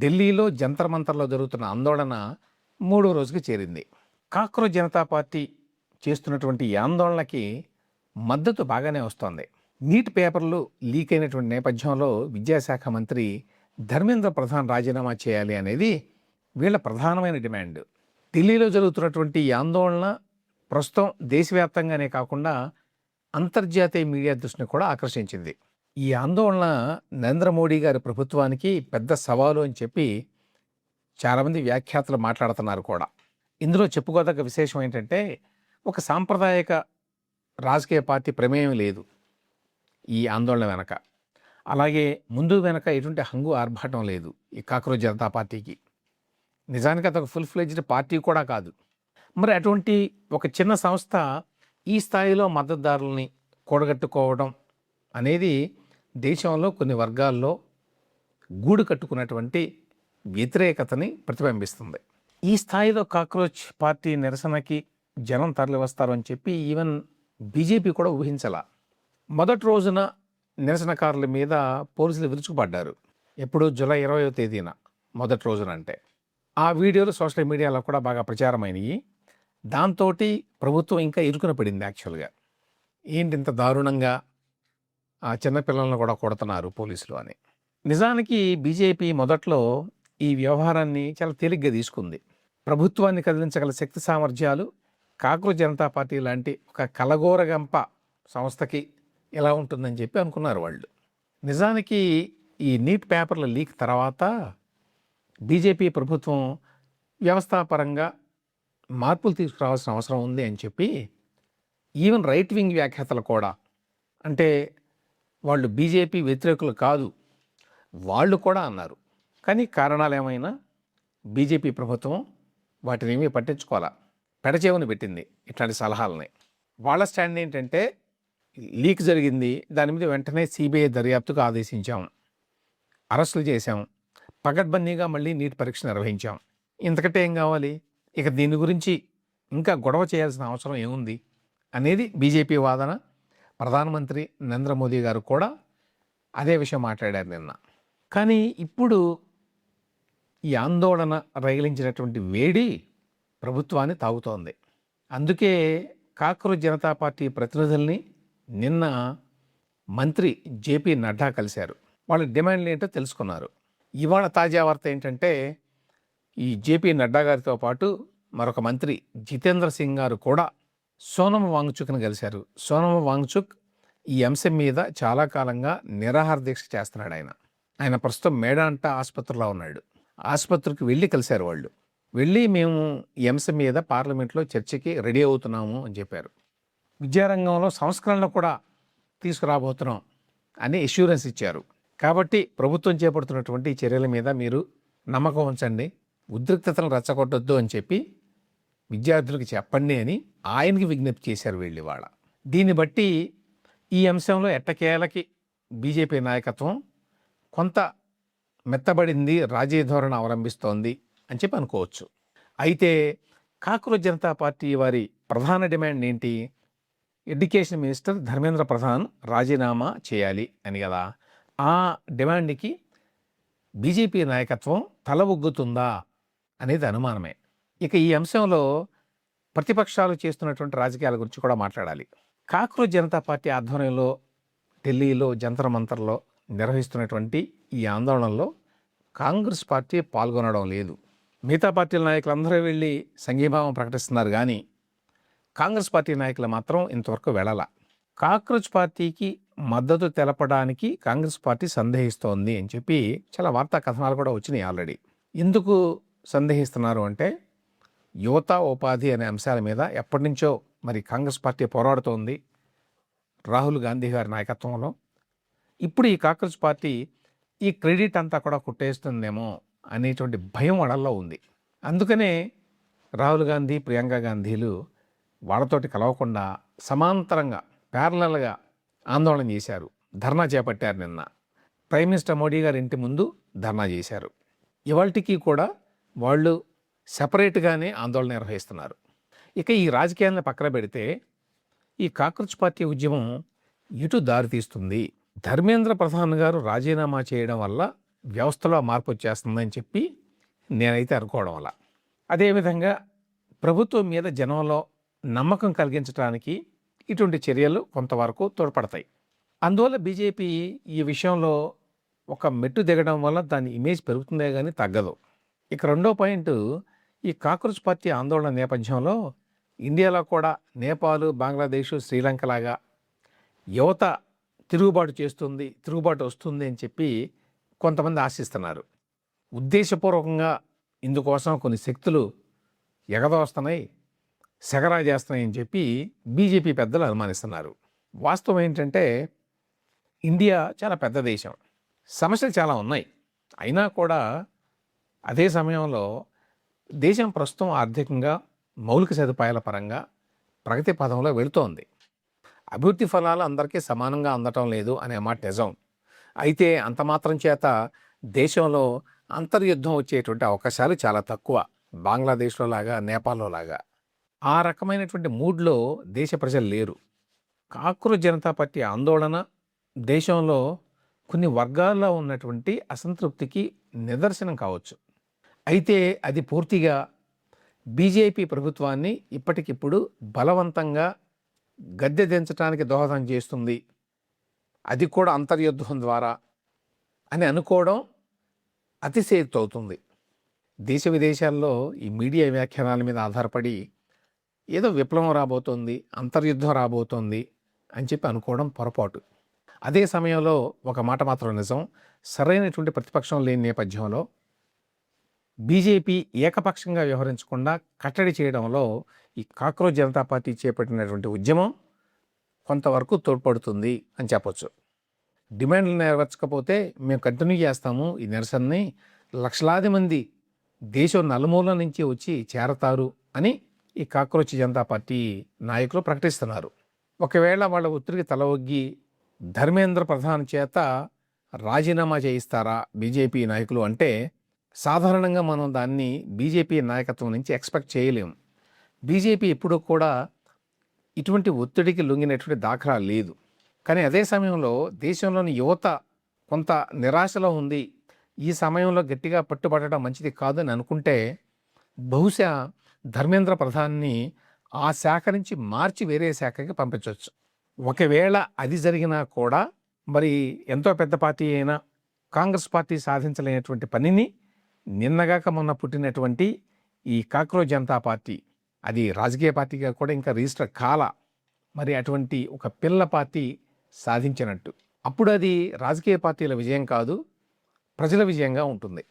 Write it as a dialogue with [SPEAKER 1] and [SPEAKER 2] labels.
[SPEAKER 1] ఢిల్లీలో జంతర్ మంతర్లో జరుగుతున్న ఆందోళన మూడో రోజుకి చేరింది. కాక్రోచ్ జనతా పార్టీ చేస్తున్నటువంటి ఈ ఆందోళనకి మద్దతు బాగానే వస్తోంది. నీట్ పేపర్లు లీక్ అయినటువంటి నేపథ్యంలో విద్యాశాఖ మంత్రి ధర్మేంద్ర ప్రధాన్ రాజీనామా చేయాలి అనేది వీళ్ళ ప్రధానమైన డిమాండ్. ఢిల్లీలో జరుగుతున్నటువంటి ఈ ఆందోళన ప్రస్తుతం దేశవ్యాప్తంగానే కాకుండా అంతర్జాతీయ మీడియా దృష్టిని కూడా ఆకర్షించింది. ఈ ఆందోళన నరేంద్ర మోడీ గారి ప్రభుత్వానికి పెద్ద సవాలు అని చెప్పి చాలామంది వ్యాఖ్యాతలు మాట్లాడుతున్నారు కూడా. ఇందులో చెప్పుకోదగ్గ విశేషం ఏంటంటే, ఒక సాంప్రదాయక రాజకీయ పార్టీ ప్రమేయం లేదు ఈ ఆందోళన వెనక. అలాగే ముందు వెనక ఎటువంటి హంగు ఆర్భాటం లేదు ఈ కాక్రోచ్ జనతా పార్టీకి. నిజానికి అదొక ఫుల్ ఫ్లెడ్జ్డ్ పార్టీ కూడా కాదు. మరి అటువంటి ఒక చిన్న సంస్థ ఈ స్థాయిలో మద్దతుదారులని కూడగట్టుకోవడం అనేది దేశంలో కొన్ని వర్గాల్లో గూడు కట్టుకున్నటువంటి వ్యతిరేకతని ప్రతిబింబిస్తుంది. ఈ స్థాయిలో కాక్రోచ్ పార్టీ నిరసనకి జనం తరలి వస్తారు అని చెప్పి ఈవెన్ బీజేపీ కూడా ఊహించలా. మొదటి రోజున నిరసనకారుల మీద పోలీసులు విరుచుకుపడ్డారు. ఎప్పుడు జూలై 20వ తేదీన మొదటి రోజున. అంటే ఆ వీడియోలు సోషల్ మీడియాలో కూడా బాగా ప్రచారమైనవి. దాంతో ప్రభుత్వం ఇంకా ఇరుకున పడింది. యాక్చువల్గా ఏంటి ఇంత దారుణంగా ఆ చిన్నపిల్లలను కూడా కొడుతున్నారు పోలీసులు అని. నిజానికి బీజేపీ మొదట్లో ఈ వ్యవహారాన్ని చాలా తేలిగ్గా తీసుకుంది. ప్రభుత్వాన్ని కదిలించగల శక్తి సామర్థ్యాలు కాక్రోచ్ జనతా పార్టీ లాంటి ఒక కలగోరగంప సంస్థకి ఎలా ఉంటుందని చెప్పి అనుకున్నారు వాళ్ళు. నిజానికి ఈ నీట్ పేపర్ల లీక్ తర్వాత బీజేపీ ప్రభుత్వం వ్యవస్థాపరంగా మార్పులు తీసుకురావాల్సిన అవసరం ఉంది అని చెప్పి ఈవెన్ రైట్ వింగ్ వ్యాఖ్యాతలు కూడా, అంటే వాళ్ళు బీజేపీ వ్యతిరేకులు కాదు వాళ్ళు కూడా అన్నారు. కానీ కారణాలు ఏమైనా బీజేపీ ప్రభుత్వం వాటిని ఏమీ పట్టించుకోవాలా, పెడచేవని పెట్టింది ఇట్లాంటి సలహాలని. వాళ్ళ స్టాండ్ ఏంటంటే, లీక్ జరిగింది, దాని మీద వెంటనే సిబిఐ దర్యాప్తుకు ఆదేశించాం, అరెస్టులు చేశాం, పకడ్బందీగా మళ్ళీ నీట్ పరీక్ష నిర్వహించాం, ఇంతకంటే ఏం కావాలి, ఇక దీని గురించి ఇంకా గొడవ చేయాల్సిన అవసరం ఏముంది అనేది బీజేపీ వాదన. ప్రధానమంత్రి నరేంద్ర మోదీ గారు కూడా అదే విషయం మాట్లాడారు నిన్న. కానీ ఇప్పుడు ఈ ఆందోళన రగిలించినటువంటి వేడి ప్రభుత్వాన్ని తాగుతోంది. అందుకే కాక్రోచ్ జనతా పార్టీ ప్రతినిధుల్ని నిన్న మంత్రి జేపీ నడ్డా కలిశారు. వాళ్ళ డిమాండ్లు ఏంటో తెలుసుకున్నారు. ఇవాళ తాజా వార్త ఏంటంటే, ఈ జేపీ నడ్డా గారితో పాటు మరొక మంత్రి జితేంద్ర సింగ్ గారు కూడా సోనమ్ వాంగ్చుక్ని కలిశారు. సోనమ్ వాంగ్చుక్ ఈ అంశం మీద చాలా కాలంగా నిరాహార దీక్ష చేస్తున్నాడు. ఆయన ప్రస్తుతం మేడాంటా ఆసుపత్రిలో ఉన్నాడు. ఆసుపత్రికి వెళ్ళి కలిశారు వాళ్ళు. వెళ్ళి మేము ఈ అంశం మీద పార్లమెంట్లో చర్చకి రెడీ అవుతున్నాము అని చెప్పారు. విద్యారంగంలో సంస్కరణలు కూడా తీసుకురాబోతున్నాం అని అష్యూరెన్స్ ఇచ్చారు. కాబట్టి ప్రభుత్వం చేపడుతున్నటువంటి చర్యల మీద మీరు నమ్మకం ఉంచండి, ఉద్రిక్తతలను రెచ్చగొట్టొద్దు అని చెప్పి విద్యార్థులకు చెప్పండి అని ఆయనకి విజ్ఞప్తి చేశారు వీళ్ళు ఇవాళ. దీన్ని బట్టి ఈ అంశంలో ఎట్టకేలకి బీజేపీ నాయకత్వం కొంత మెత్తబడింది, రాజీ ధోరణి అవలంబిస్తోంది అని చెప్పి అనుకోవచ్చు. అయితే కాక్రోచ్ జనతా పార్టీ వారి ప్రధాన డిమాండ్ ఏంటి? ఎడ్యుకేషన్ మినిస్టర్ ధర్మేంద్ర ప్రధాన్ రాజీనామా చేయాలి అని కదా. ఆ డిమాండ్కి బీజేపీ నాయకత్వం తల ఒగ్గుతుందా అనేది అనుమానమే. ఇక ఈ అంశంలో ప్రతిపక్షాలు చేస్తున్నటువంటి రాజకీయాల గురించి కూడా మాట్లాడాలి. కాక్రోచ్ జనతా పార్టీ ఆధ్వర్యంలో ఢిల్లీలో జంతర్ మంతర్లో నిర్వహిస్తున్నటువంటి ఈ ఆందోళనలో కాంగ్రెస్ పార్టీ పాల్గొనడం లేదు. మిగతా పార్టీల నాయకులందరూ వెళ్ళి సంఘీభావం ప్రకటిస్తున్నారు, కానీ కాంగ్రెస్ పార్టీ నాయకులు మాత్రం ఇంతవరకు వెళ్ళాల. కాక్రోచ్ పార్టీకి మద్దతు తెలపడానికి కాంగ్రెస్ పార్టీ సందేహిస్తోంది అని చెప్పి చాలా వార్తా కథనాలు కూడా వచ్చినాయి ఆల్రెడీ. ఎందుకు సందేహిస్తున్నారు అంటే, యువత ఉపాధి అనే అంశాల మీద ఎప్పటి నుంచో మరి కాంగ్రెస్ పార్టీ పోరాడుతోంది రాహుల్ గాంధీ గారి నాయకత్వంలో. ఇప్పుడు ఈ కాక్రోచ్ పార్టీ ఈ క్రెడిట్ అంతా కూడా కొట్టేస్తుందేమో అనేటువంటి భయం వాళ్ళల్లో ఉంది. అందుకనే రాహుల్ గాంధీ, ప్రియాంక గాంధీలు వాళ్ళతోటి కలవకుండా సమాంతరంగా ప్యారలల్గా ఆందోళన చేశారు, ధర్నా చేపట్టారు. నిన్న ప్రైమ్ మినిస్టర్ మోడీ గారి ఇంటి ముందు ధర్నా చేశారు. ఇవాళకి కూడా వాళ్ళు సెపరేట్గానే ఆందోళన నిర్వహిస్తున్నారు. ఇక ఈ రాజకీయాలను పక్కన పెడితే ఈ కాక్రోచ్ పార్టీ ఉద్యమం ఇటు దారితీస్తుంది. ధర్మేంద్ర ప్రధాన్ గారు రాజీనామా చేయడం వల్ల వ్యవస్థలో మార్పు వచ్చేస్తుందని చెప్పి నేనైతే అనుకోవడం వల్ల. అదేవిధంగా ప్రభుత్వం మీద జనంలో నమ్మకం కలిగించడానికి ఇటువంటి చర్యలు కొంతవరకు తోడ్పడతాయి. అందువల్ల బీజేపీ ఈ విషయంలో ఒక మెట్టు దిగడం వల్ల దాని ఇమేజ్ పెరుగుతుందే కానీ తగ్గదు. ఇక రెండో పాయింట్, ఈ కాక్రోచ్ పార్టీ ఆందోళన నేపథ్యంలో ఇండియాలో కూడా నేపాల్, బంగ్లాదేశ్, శ్రీలంక లాగా యువత తిరుగుబాటు వస్తుంది అని చెప్పి కొంతమంది ఆశిస్తున్నారు. ఉద్దేశపూర్వకంగా ఇందుకోసం కొన్ని శక్తులు ఎగదోస్తున్నాయి, సెగరా చేస్తున్నాయని చెప్పి బీజేపీ పెద్దలు అనుమానిస్తున్నారు. వాస్తవం ఏంటంటే ఇండియా చాలా పెద్ద దేశం, సమస్యలు చాలా ఉన్నాయి. అయినా కూడా అదే సమయంలో దేశం ప్రస్తుతం ఆర్థికంగా, మౌలిక సదుపాయాల పరంగా ప్రగతి పదంలో వెళుతోంది. అభివృద్ధి ఫలాలు అందరికీ సమానంగా అందటం లేదు అనే మాట నిజం. అయితే అంత మాత్రం చేత దేశంలో అంతర్యుద్ధం వచ్చేటువంటి అవకాశాలు చాలా తక్కువ, బంగ్లాదేశ్లో లాగా, నేపాల్లో లాగా. ఆ రకమైనటువంటి మూడ్లో దేశ ప్రజలు లేరు. కాక్రోచ్ జనతా పార్టీ ఆందోళన దేశంలో కొన్ని వర్గాల్లో ఉన్నటువంటి అసంతృప్తికి నిదర్శనం కావచ్చు. అయితే అది పూర్తిగా బీజేపీ ప్రభుత్వాన్ని ఇప్పటికిప్పుడు బలవంతంగా గద్దె దించడానికి దోహదం చేస్తుంది, అది కూడా అంతర్యుద్ధం ద్వారా అని అనుకోవడం అతిశయోక్తి అవుతుంది. దేశ విదేశాల్లో ఈ మీడియా వ్యాఖ్యానాల మీద ఆధారపడి ఏదో విప్లవం రాబోతోంది, అంతర్యుద్ధం రాబోతోంది అని చెప్పి అనుకోవడం పొరపాటు. అదే సమయంలో ఒక మాట మాత్రం నిజం, సరైనటువంటి ప్రతిపక్షం లేని నేపథ్యంలో బీజేపీ ఏకపక్షంగా వ్యవహరించకుండా కట్టడి చేయడంలో ఈ కాక్రోచ్ జనతా పార్టీ చేపట్టినటువంటి ఉద్యమం కొంతవరకు తోడ్పడుతుంది అని చెప్పొచ్చు. డిమాండ్లు నెరవేర్చకపోతే మేము కంటిన్యూ చేస్తాము ఈ నిరసనని, లక్షలాది మంది దేశం నలుమూల నుంచి వచ్చి చేరతారు అని ఈ కాక్రోచ్ జనతా పార్టీ నాయకులు ప్రకటిస్తున్నారు. ఒకవేళ వాళ్ళ ఒత్తిడికి తల ఒగ్గి ధర్మేంద్ర ప్రధాన్ చేత రాజీనామా చేయిస్తారా బీజేపీ నాయకులు అంటే సాధారణంగా మనం దాన్ని బీజేపీ నాయకత్వం నుంచి ఎక్స్పెక్ట్ చేయలేము. బీజేపీ ఎప్పుడూ కూడా ఇటువంటి ఒత్తిడికి లొంగినటువంటి దాఖలా లేదు. కానీ అదే సమయంలో దేశంలోని యువత కొంత నిరాశలో ఉంది, ఈ సమయంలో గట్టిగా పట్టుబడటం మంచిది కాదని అనుకుంటే బహుశా ధర్మేంద్ర ప్రధాన్ని ఆ శాఖ నుంచి మార్చి వేరే శాఖకి పంపించవచ్చు. ఒకవేళ అది జరిగినా కూడా మరి ఎంతో పెద్ద పార్టీ అయినా కాంగ్రెస్ పార్టీ సాధించలేనటువంటి పనిని నిన్నగాక మొన్న పుట్టినటువంటి ఈ కాక్రోచ్ జనతా పార్టీ, అది రాజకీయ పార్టీగా కూడా ఇంకా రిజిస్టర్ కాల, మరి అటువంటి ఒక పిల్ల పార్టీ సాధించినట్టు. అప్పుడు అది రాజకీయ పార్టీల విజయం కాదు, ప్రజల విజయంగా ఉంటుంది.